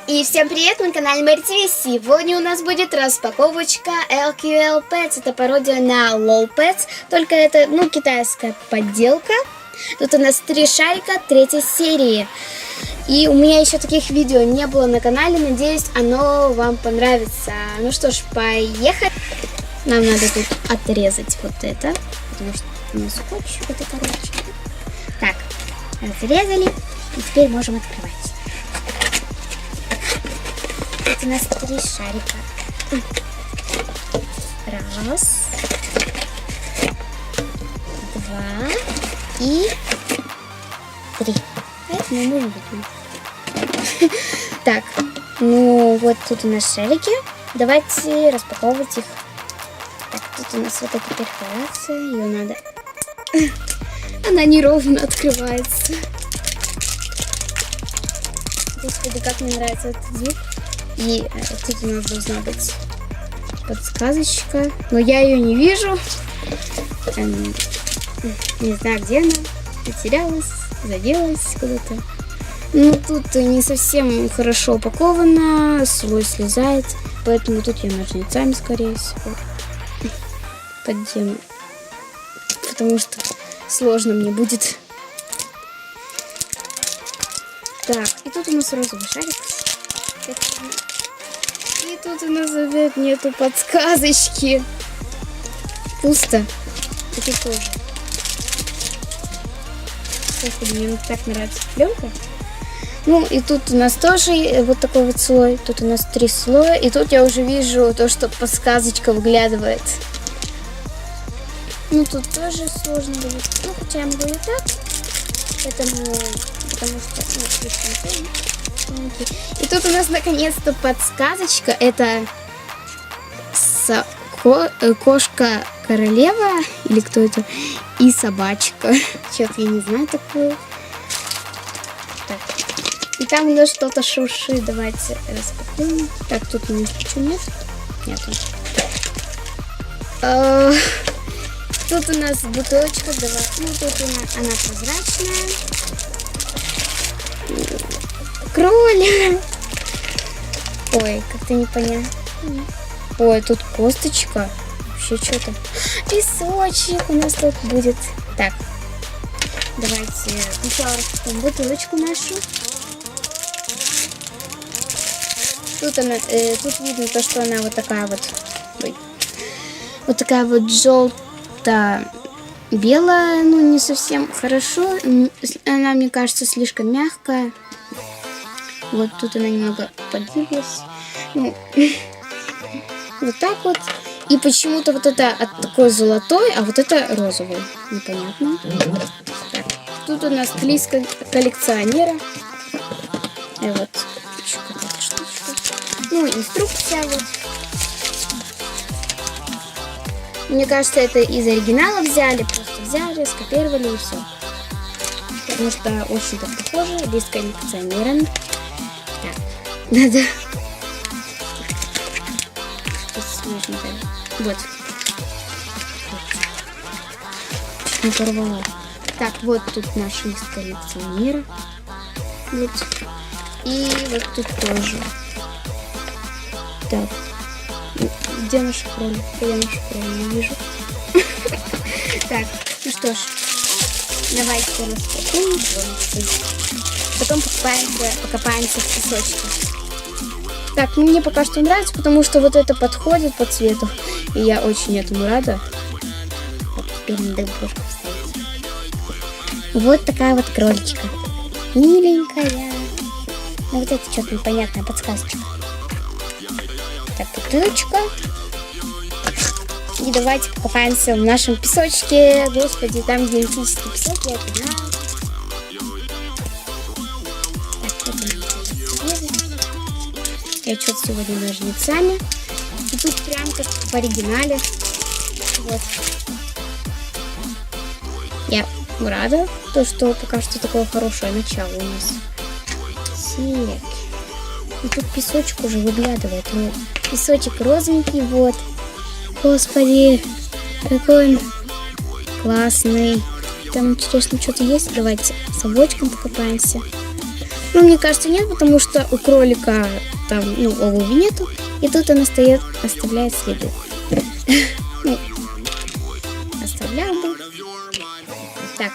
И всем привет, на канале Мэри ТВ. Сегодня у нас будет распаковочка LQL Pets. Это пародия на LOL Pets, только это, китайская подделка. Тут у нас 3 шарика 3 серии. И у меня еще таких видео не было на канале. Надеюсь, оно вам понравится. Ну что ж, поехали. Нам надо тут отрезать вот это, потому что у нас скотч в этой коробочке. Так, разрезали. И теперь можем открывать. Это у нас 3 шарика. Раз, 2 и 3. Это мы можем выкинуть. Так, вот тут у нас шарики. Давайте распаковывать их. Так, тут у нас вот эта перфорация. Ее надо... Она неровно открывается. Господи, как мне нравится этот звук. И тут у нас должна быть подсказочка, но я ее не вижу. Не знаю, где она. Потерялась, заделась куда-то. Тут не совсем хорошо упакована, слой слезает, поэтому тут я ножницами, скорее всего, поддену, потому что сложно мне будет. Так, и тут у нас розовый шарик. И тут у нас опять нету подсказочки. Пусто. И тут тоже. Господи, мне так нравится пленка. И тут у нас тоже вот такой вот слой. Тут у нас 3 слоя. И тут я уже вижу то, что подсказочка выглядывает. Тут тоже сложно будет. Хотя я могу и так. Потому что и тут у нас наконец-то подсказочка. Это кошка-королева, или кто это, и собачка. Что-то я не знаю такое. Так. И там у нас что-то шуршит. Давайте распакуем. Так, тут у нас ничего нет. Нету. Тут у нас бутылочка. Тут она прозрачная. Кролик. Ой, как-то непонятно. Ой, тут косточка. Вообще что-то. Песочек у нас тут будет. Так, давайте сначала распакуем бутылочку нашу. Тут видно то, что она вот такая вот. Ой, вот такая вот желтая. Белая, не совсем хорошо. Она, мне кажется, слишком мягкая. Вот тут она немного подвиглась. Вот так вот. И почему-то вот это от такой золотой, а вот это розовый. Непонятно. Так. Тут у нас лист коллекционера. И вот еще какая-то штучка. Инструкция вот. Мне кажется, это из оригинала взяли. Просто взяли, скопировали и все. Потому что очень так похоже. Лист коллекционера. Так. Да-да. Что-то сложненькое. Вот. Не порвала. Так, вот тут наш лист коллекционера. Вот. И вот тут тоже. Так. Где наш кролик? Я нашу кролик не вижу. Так, что ж. Давайте распакуем. Потом покопаемся в песочке. Так, мне пока что нравится, потому что вот это подходит по цвету. И я очень этому рада. Вот теперь надо брошку вставить. Вот такая вот кроличка. Миленькая. Вот это что-то непонятная подсказочка. Так, бутылочка. И давайте покопаемся в нашем песочке. Господи, там генетический песок, я это знаю. Я что-то сегодня ножницами. И тут прям как в оригинале. Вот. Я рада, что пока что такое хорошее начало у нас. Так. И тут песочек уже выглядывает. Песочек розовенький, вот. Господи, какой он классный. Там интересно что-то есть. Давайте с совочком покопаемся. Ну, мне кажется, нет, потому что у кролика там, ну, обуви нету. И тут он оставляет следы. Ну, оставлял бы. Так.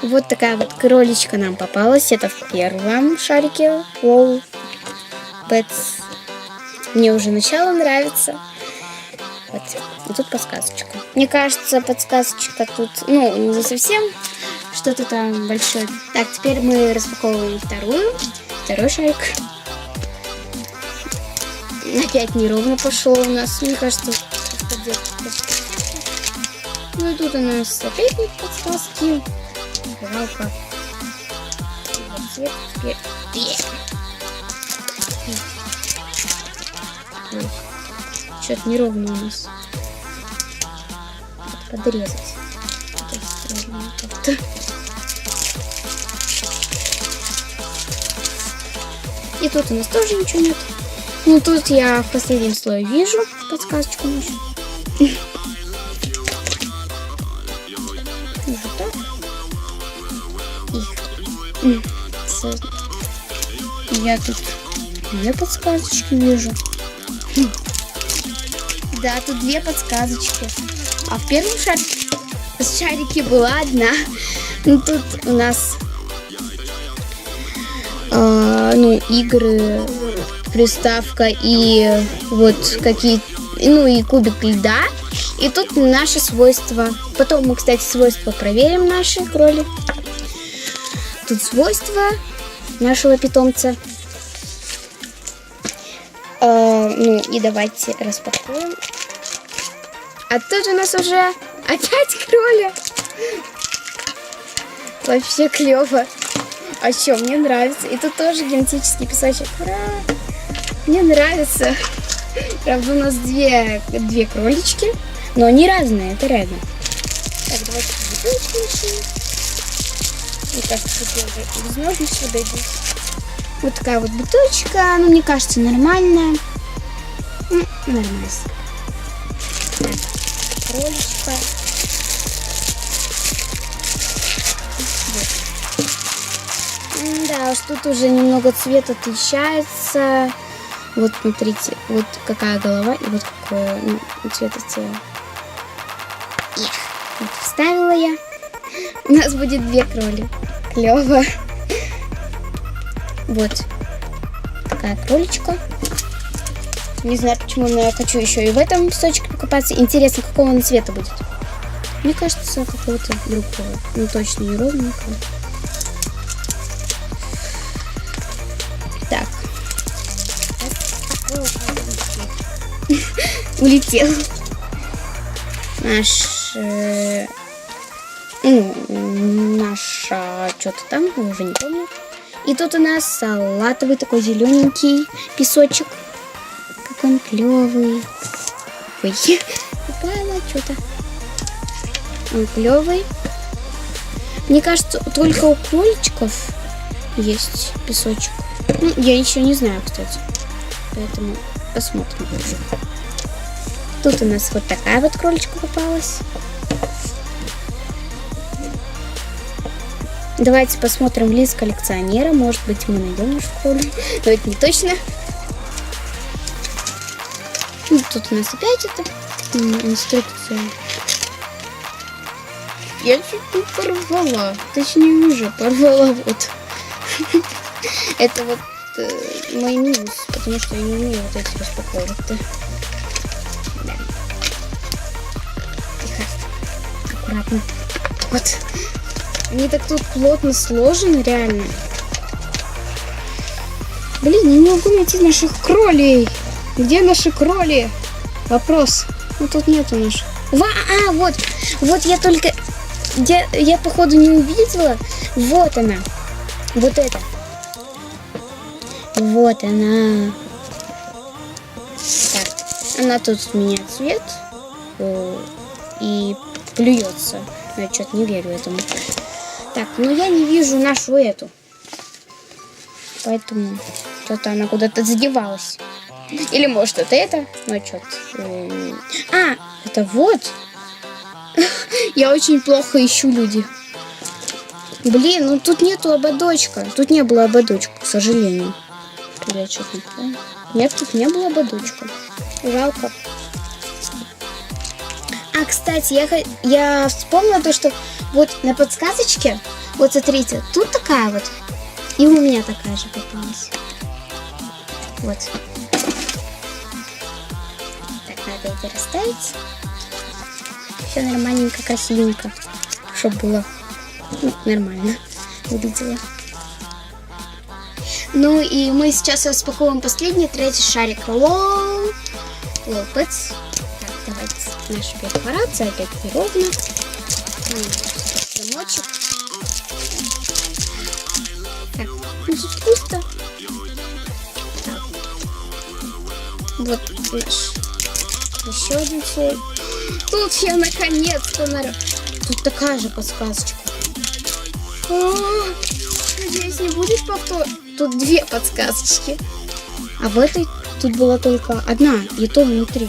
Вот такая вот кроличка нам попалась. Это в первом шарике. Wow. Pets. Мне уже начало нравится. Вот. И тут подсказочка. Мне кажется, подсказочка тут, ну, не совсем что-то там большое. Так, теперь мы распаковываем второй шарик. Опять неровно пошел у нас. Мне кажется, ну и тут у нас опять нет подсказки. Жалко. Что-то неровно у нас. Надо подрезать. И тут у нас тоже ничего нет. Ну тут я в последнем слое вижу подсказочку нашу. Вот так. Я тут две подсказочки вижу. Да, тут две подсказочки. А в первом шарике была одна. Ну, тут у нас ну, игры, приставка и вот какие, ну и кубик льда. И тут наши свойства. Потом мы, кстати, свойства проверим наши кроли. Тут свойства нашего питомца. Ну и давайте распакуем. А тут у нас уже опять кроли. Вообще клево. А что, мне нравится. И тут тоже генетический песочек. Ура! Мне нравится. Правда, у нас две кролички. Но они разные, это реально. Так, давайте бутылочку решим. Вот так, тут уже без ножниц дойду. Вот такая вот бутылочка. Ну, мне кажется, нормальная. Ну, нормально. Так, кроличка. Вот. Да, уж тут уже немного цвет отличается. Вот, смотрите, вот какая голова и вот какое цвет тела. Вот, вставила я. У нас будет две кроли. Клево. Вот такая кроличка. Не знаю почему, но я хочу еще и в этом песочке покопаться. Интересно, какого он цвета будет. Мне кажется, какого-то другого. Ну, точно не ровненького. Так. Улетел. Наша что-то там, я уже не помню. И тут у нас салатовый такой зелененький песочек. Как он клевый. Ой, упало что-то. Он клевый. Мне кажется, только у кроличков есть песочек. Ну, я еще не знаю, кстати. Поэтому посмотрим уже. Тут у нас вот такая вот кроличка попалась. Давайте посмотрим лист коллекционера. Может быть, мы найдем нашу кролю. Но это не точно. И тут у нас опять это инструкция. Я чуть-чуть порвала. Точнее, уже порвала. Вот. Это вот мой минус. Потому что я не умею вот эти распаковывать-то. Да. Тихо. Аккуратно. Вот. Они так тут плотно сложены, реально. Блин, я не могу найти наших кролей. Где наши кроли? Вопрос. Ну тут нету наших. Вот. Вот я только... Я походу не увидела. Вот она. Вот это. Вот она. Так. Она тут меняет цвет. И плюется. Но я что-то не верю этому. Так, но я не вижу нашу эту. Поэтому что-то она куда-то задевалась. Или может это? Ну что-то. Это вот. Я очень плохо ищу, люди. Блин, ну тут нету ободочка. Тут не было ободочка, к сожалению. Я что-то не понял. Нет, тут не было ободочка. Жалко. А, кстати, я вспомнила то, что вот на подсказочке, вот смотрите, тут такая вот, и у меня такая же попалась. Вот. Так, надо это расставить. Все нормальненько, красивенько, чтобы было нормально выглядело. Ну и мы сейчас распакуем последний, третий шарик. Лопец. Так, давайте наша перфорация опять неровно. Замочек. Так, ну тут пусто. Так. Вот наш еще один слой. Тут я наконец-то Тут такая же подсказочка. Надеюсь, не будет повтор. Тут две подсказочки. А в этой тут была только одна, и то внутри.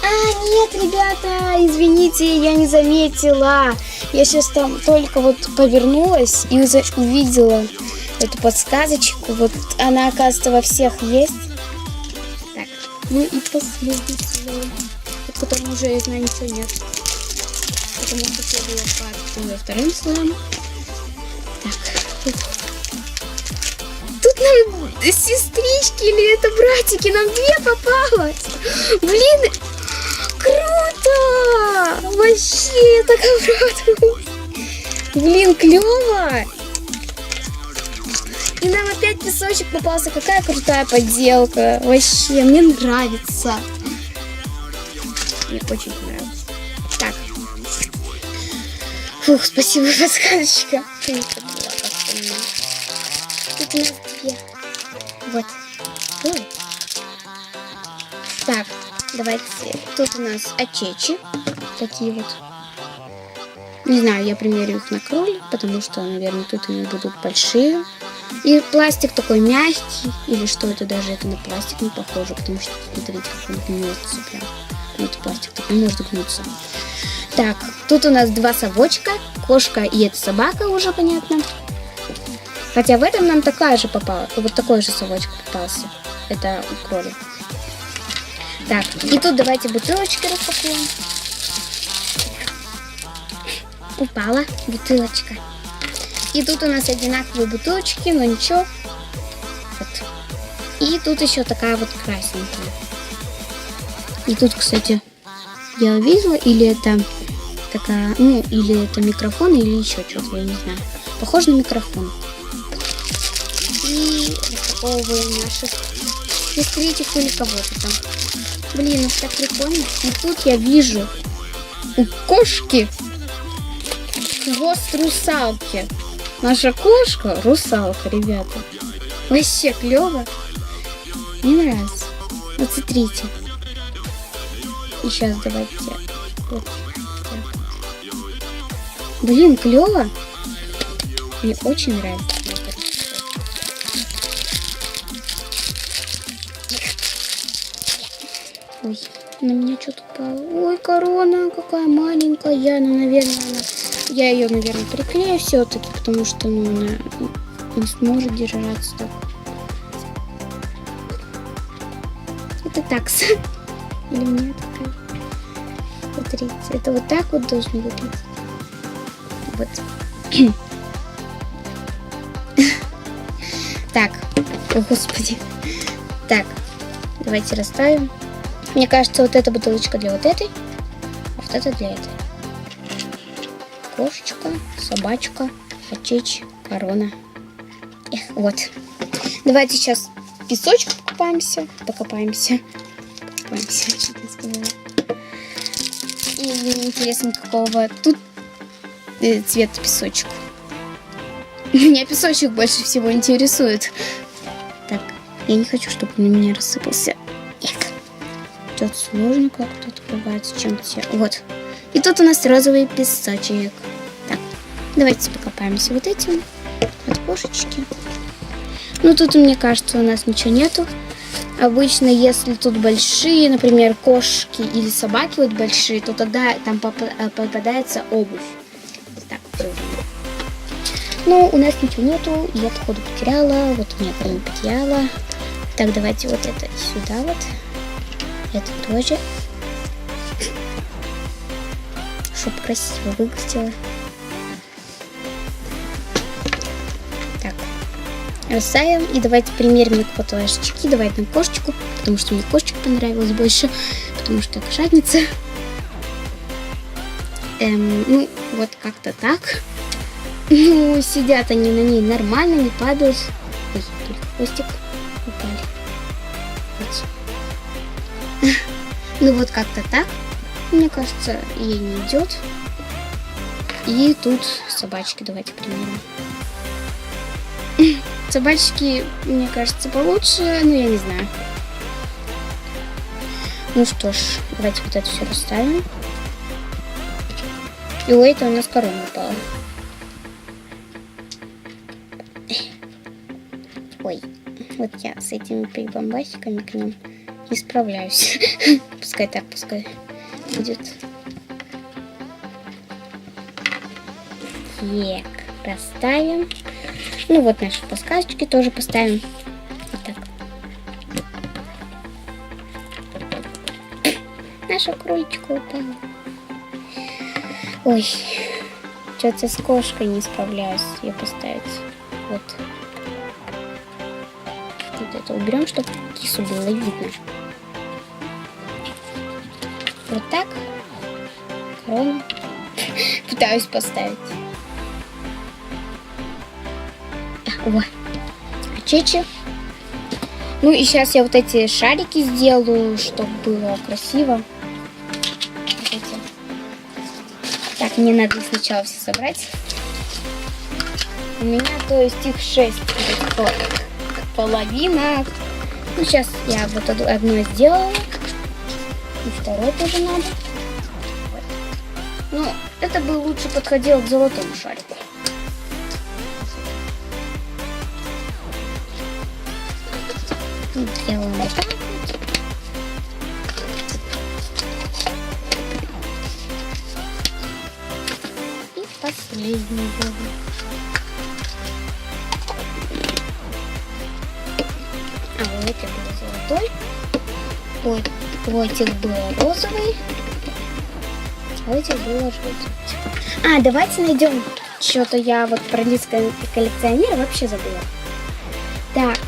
А, нет, ребята, извините, я не заметила. Я сейчас там только вот повернулась и увидела эту подсказочку. Вот она, оказывается, во всех есть. Так, ну и последний слой, в котором уже, я знаю, ничего нет. Потому что все было под вторым слоем. Так, тут нам сестрички или это братики, нам две попалось. Блин, круто! Вообще, я так обрадовалась. Блин, клево. И нам опять песочек попался. Какая крутая подделка. Вообще, мне нравится. Мне очень понравилось. Так. Фух, спасибо, подсказочка. Тут у нас две. Вот. Ой. Так, давайте. Тут у нас очечи. Такие вот. Не знаю, я примерю их на кроль, потому что, наверное, тут они будут большие. И пластик такой мягкий. Или что это, даже это на пластик не похоже, потому что, смотрите, как он гнется прям. Вот пластик такой может гнуться. Так, тут у нас два совочка. Кошка и эта собака, уже понятно. Хотя в этом нам такая же попала. Вот такой же совочек попался. Это у кроли. Так, и тут давайте бутылочки распакуем. Упала бутылочка. И тут у нас одинаковые бутылочки, но ничего. Вот. И тут еще такая вот красненькая. И тут, кстати, я увидела, или это такая, ну, или это микрофон, или еще что-то, я не знаю. Похоже на микрофон. И распаковываем наших сестричек или кого-то там. Блин, это так прикольно. И тут я вижу у кошки хвост русалки. Наша кошка русалка, ребята. Вообще клево. Мне нравится. Вот смотрите. И сейчас давайте. Вот. Блин, клево. Мне очень нравится. Ой, на меня что-то упало. Ой, корона какая маленькая. Ну, наверное, я ее, наверное, приклею все-таки, потому что, ну, она не сможет держаться так. Это такса. Или мне такая. Смотрите, это вот так вот должно выглядеть. Вот. Так, о господи. Так, давайте расставим. Мне кажется, вот эта бутылочка для вот этой, а вот это для этой. Кошечка, собачка, очечь, корона. Вот. Давайте сейчас песочек покопаемся. И мне интересно, какого тут цвета песочек. Меня песочек больше всего интересует. Так, я не хочу, чтобы он на меня рассыпался. Тут сложно как-то открывается чем-то. Вот. И тут у нас розовый песочек. Так, давайте покопаемся вот этим. От кошечки. Ну, тут, мне кажется, у нас ничего нету. Обычно, если тут большие, например, кошки или собаки вот большие, то тогда там попадается обувь. Так, Ну, у нас ничего нету, я походу потеряла, вот у меня не потеряла. Так, давайте вот это сюда вот. Это тоже. Чтоб красиво выглядело. Так. Расставим. И давайте примерим вот ваши очки. Давайте на кошечку. Потому что мне кошечка понравилась больше. Потому что кошатница. Ну, вот как-то так. Ну, сидят они на ней нормально, не падают. Ой, только хвостик упали. Вот. Ну, вот как-то так. Мне кажется, ей не идет. И тут собачки давайте примерим. Собачки, мне кажется, получше, но я не знаю. Ну что ж, давайте вот это все расставим. И у этого у нас корона упала. Ой, вот я с этими прибамбасиками к ним не справляюсь. Пускай так, пускай будет. Так, расставим. Ну вот наши подсказочки тоже поставим. Вот так. Наша кроличка упала. Ой, что-то с кошкой не справляюсь ее поставить. Вот. Вот это уберем, чтобы кису было видно. Вот так. Корону пытаюсь поставить. О, чечи. Ну и сейчас я вот эти шарики сделаю, чтобы было красиво. Вот эти. Так, мне надо сначала все собрать. У меня, то есть, их 6. Половина. Ну, сейчас я вот одно сделала. И второе тоже надо. Вот. Ну, это бы лучше подходило к золотому шарику. Делаем вот так. И последний делаем. А у этих был золотой. У этих был розовый. А у этих было желтый. А, давайте найдем. Что-то я вот про лист коллекционера вообще забыла. Так.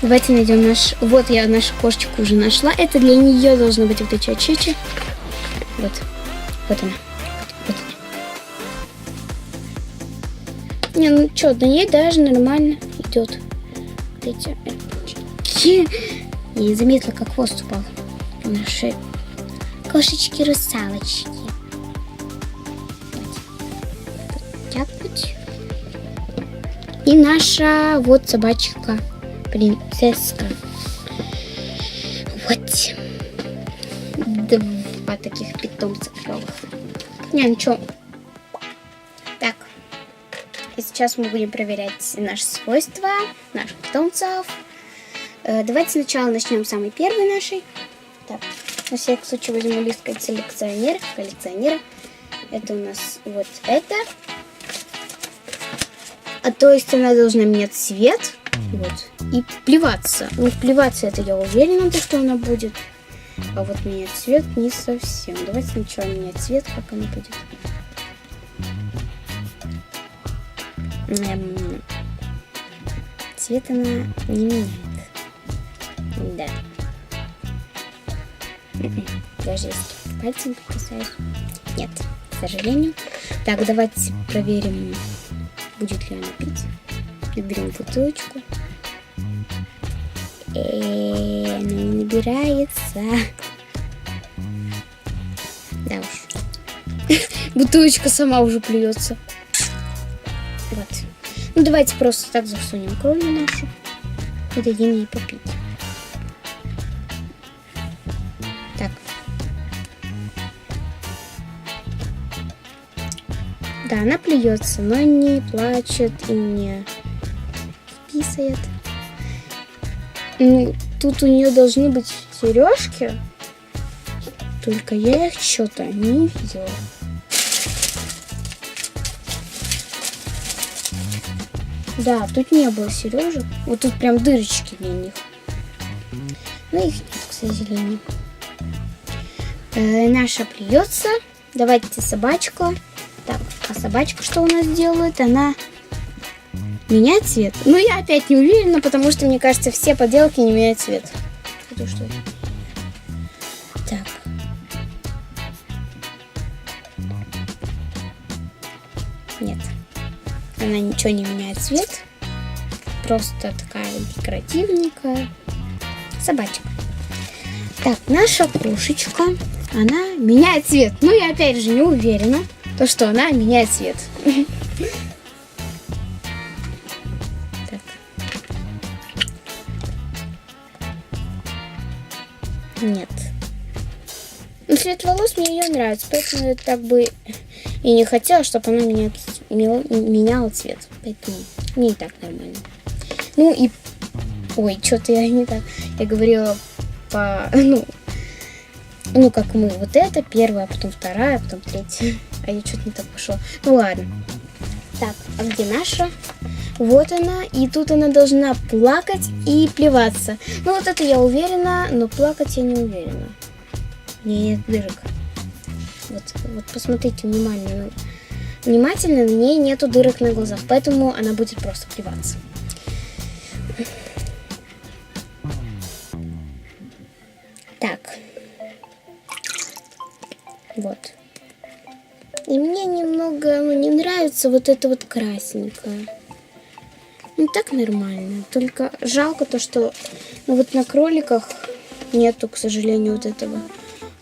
Давайте найдем наш... Вот я нашу кошечку уже нашла. Это для нее должно быть вот эти очечи. Вот. Вот она. Вот она. Не, ну что, на ней даже нормально идет. Вот эти очечки. Я не заметила, как хвост упал. Наши кошечки-русалочки. Так вот. И наша вот собачка. Принцесска. Вот. Два таких питомца клёвых. Не, ничего. Так. И сейчас мы будем проверять наши свойства, наших питомцев. Давайте сначала начнем с самой первой нашей. Так. На всякий случай возьму лист коллекционера. Это у нас вот это. А то есть она должна менять цвет. Вот. И плеваться. Ну, плеваться это я уверена, что она будет. А вот менять цвет не совсем. Давайте сначала менять цвет, как она будет. Цвет она не меняет. Да. Даже если пальцем касаюсь. Нет, к сожалению. Так, давайте проверим, будет ли она пить. Берем бутылочку. Она не набирается. Да уж. Бутылочка сама уже плюется. Вот. Ну давайте просто так засунем кролю нашу и дадим ей попить. Так. Да, она плюется, но не плачет и не писает. Тут у нее должны быть сережки, только я их что-то не видела. Да, тут не было сережек. Вот тут прям дырочки для них. Но их нет, к сожалению. Наша плюется. Давайте собачку. Так, а собачка что у нас делает? Она меняет цвет. Но я опять не уверена, потому что, мне кажется, все поделки не меняют цвет. Это что? Так. Нет. Она ничего не меняет цвет. Просто такая декоративненькая собачка. Так, наша кружечка. Она меняет цвет. Ну, я опять же не уверена, то что она меняет цвет. Так. Нет. Но цвет волос мне ее нравится, поэтому я так бы и не хотела, чтобы она меняла цвет. Поэтому мне и так нормально. Ну и... Ой, что-то я не так... Я говорила по... Ну, как мы. Вот это первая, потом вторая, потом третья. А я что-то не так пошла. Ну, ладно. Так, а где наша? Вот она. И тут она должна плакать и плеваться. Ну, вот это я уверена, но плакать я не уверена. Нет дырок. Вот посмотрите внимательно. Внимательно, на ней нету дырок на глазах. Поэтому она будет просто плеваться. Так. Вот. И мне немного не нравится вот это вот красненькое. Ну так нормально. Только жалко то, что вот на кроликах нету, к сожалению, вот этого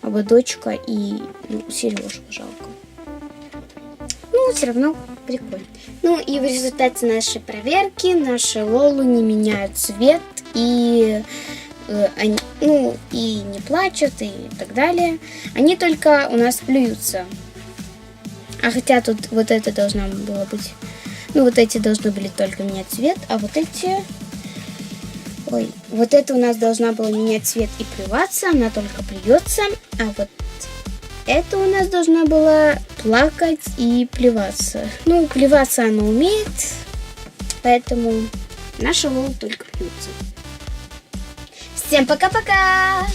ободочка и сережку жалко. Ну, все равно прикольно. Ну и в результате нашей проверки наши Лолу не меняют цвет и... они, и не плачут, и так далее. Они только у нас плюются. А хотя тут вот это должно было быть... Ну, вот эти должны были только менять цвет, а вот эти... Ой, вот это у нас должна была менять цвет и плеваться, она только плюется. А вот это у нас должна была плакать и плеваться. Ну, плеваться она умеет, поэтому наша Лола только плюется. Всем пока-пока!